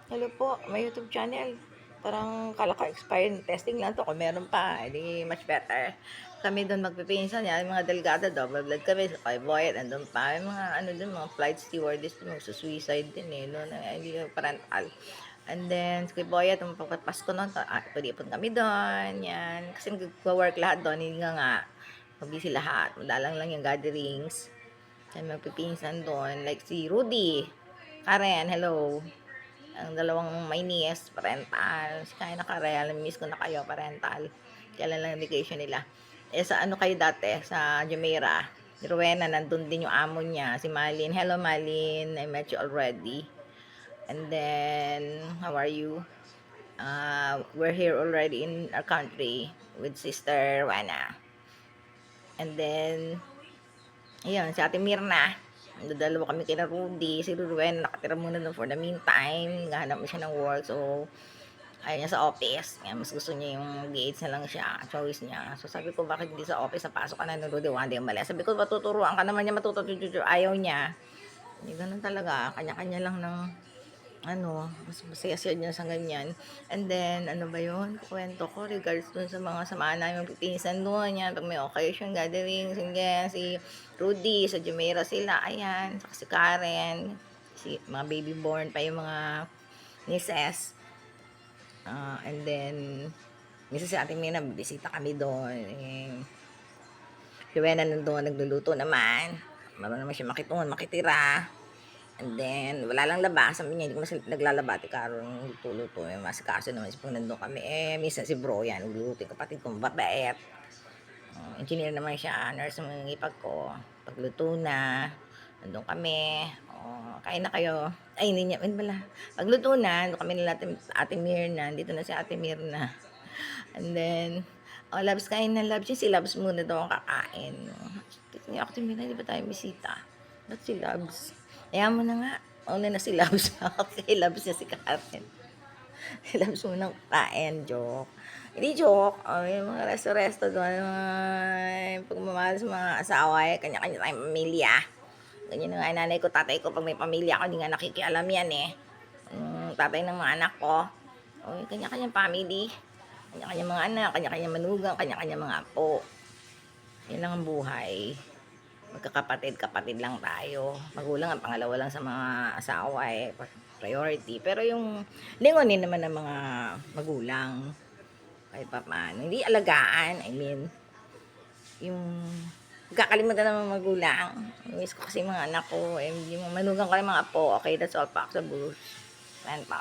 Hello po, may YouTube channel. Parang kala ko expired. Testing lang to. Kung meron pa, edi much better. Kami doon magpipinsan yan. Yung mga delgado, double blood kami. So, kay Boyet, andun pa. Yung mga ano doon, mga flight stewardess doon, magsusuicide din eh. No? Hindi parental. And then, kay Boyet, yung pagpapasko noon, pwede kami doon. Yan. Kasi nag-work lahat doon. Hindi nga mabisi lahat. Madalang lang yung gatherings. Kami magpipinsan doon. Like si Rudy. Karen, hello. Ang dalawang may niece, parental. Kaya naka-real, miss ko na kayo, parental. Kailan lang vacation nila. Eh, sa ano kayo dati? Sa Jumeirah. Rowena, nandun din yung amo niya, si Malin. Hello, Malin. I met you already. And then, how are you? We're here already in our country with Sister Rowena. And then, ayun, si Ate Mirna. Dalawa kami kina Rudy. Si Ruben nakatira muna doon for the meantime. Naghahanap na siya ng work. So, ayaw niya sa office. Kaya mas gusto niya yung DH na lang siya. Choice niya. So, sabi ko, bakit hindi sa office? Napasok ka na ng Rudy. One day mali. Sabi ko, matuturuan ka naman niya matututututur. Ayaw niya. Hindi ganun talaga. Kanya-kanya lang ng ano, mas masaya-saya niya sa ganyan. And then, ano ba yun? Kwento ko regards dun sa mga samaan namin pinsan doon. Yan, pag may occasion, gatherings, ganyan. Si Rudy, sa Jumeirah sila, ayan. Saka si Karen, mga baby born pa yung mga nieces. And then, minsan si Ate Mina, bisita kami doon. Si Wena nandun, nagluluto naman. Marunong naman siya makitungan, makitira. And then, wala lang laba. Sabi niya, hindi ko na naglalaba. Ati karon luto-luto. May masikaso naman. Pag nandun kami, minsan si bro yan. Nagluluto yung kapatid ko, mababait. Engineer naman siya. Nurse ng ipag ko. Pagluto na. Nandun kami. Kain na kayo. Ay, hindi niya. Wala. Pagluto na, nandun kami nila Ate Mirna. Dito na si Ate Mirna. And then, Labs, kain na Labs. Si Labs muna daw ang kakain. Kasi ako, Mirna, di ba tayo bisita? Ba't si Labs? Kaya mo na nga. Una na si Labs. Okay, Labs niya si Karen. Si Labs mo nang kain. Joke. Hindi joke. Yung mga resto-resto doon. Yung pagmamahal sa mga asawa. Kanya-kanya tayong pamilya. Ganyan na nga nanay ko, tatay ko. Pag may pamilya ako, hindi nga nakikialam yan eh. Tatay ng mga anak ko. Kanya-kanyang family. Kanya-kanyang mga anak. Kanya-kanyang manugang. Kanya-kanyang mga apo. Yan lang ang buhay. Magkakapatid lang tayo. Magulang ang pangalawa lang sa mga asawa priority. Pero yung lingonin naman ng mga magulang kahit pa paano. Hindi alagaan, I mean, yung kakalimutan ng mga magulang. Miss ko kasi mga anak ko, hindi mo manugang ko yung mga apo. Okay, that's all, Pak, sa bush. Plan pa.